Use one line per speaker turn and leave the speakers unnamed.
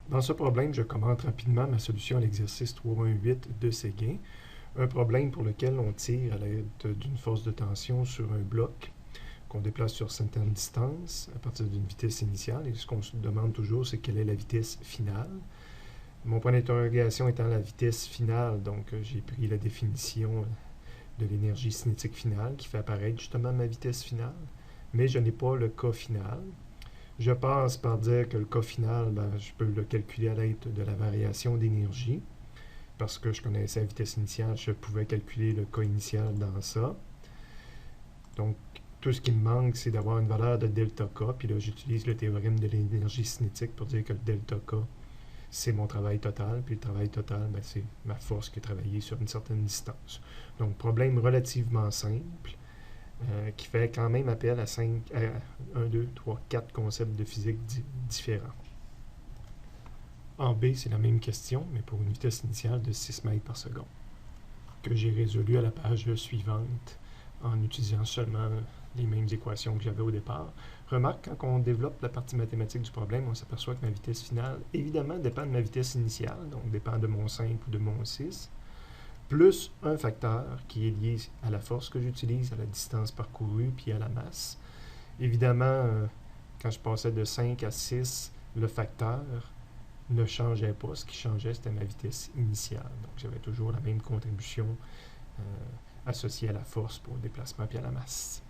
Dans ce problème, je commente rapidement ma solution à l'exercice 3.8 de Séguin, un problème pour lequel on tire à l'aide d'une force de tension sur un bloc qu'on déplace sur certaines distances à partir d'une vitesse initiale. Et ce qu'on se demande toujours, c'est quelle est la vitesse finale. Mon point d'interrogation étant la vitesse finale, donc j'ai pris la définition de l'énergie cinétique finale qui fait apparaître justement ma vitesse finale, mais je n'ai pas le cas final. Je passe par dire que le cas final, je peux le calculer à l'aide de la variation d'énergie. Parce que je connaissais la vitesse initiale, je pouvais calculer le cas initial dans ça. Donc, tout ce qui me manque, c'est d'avoir une valeur de delta K. Puis là, j'utilise le théorème de l'énergie cinétique pour dire que le delta K, c'est mon travail total. Puis le travail total, c'est ma force qui est travaillée sur une certaine distance. Donc, problème relativement simple, qui fait quand même appel à 1, 2, 3, 4 concepts de physique différents. En B, c'est la même question, mais pour une vitesse initiale de 6 mètres par seconde, que j'ai résolu à la page suivante en utilisant seulement les mêmes équations que j'avais au départ. Remarque, quand on développe la partie mathématique du problème, on s'aperçoit que ma vitesse finale, évidemment, dépend de ma vitesse initiale, donc dépend de mon 5 ou de mon 6, plus un facteur qui est lié à la force que j'utilise, à la distance parcourue, puis à la masse. Évidemment, quand je passais de 5 à 6, le facteur ne changeait pas. Ce qui changeait, c'était ma vitesse initiale. Donc, j'avais toujours la même contribution associée à la force pour le déplacement puis à la masse.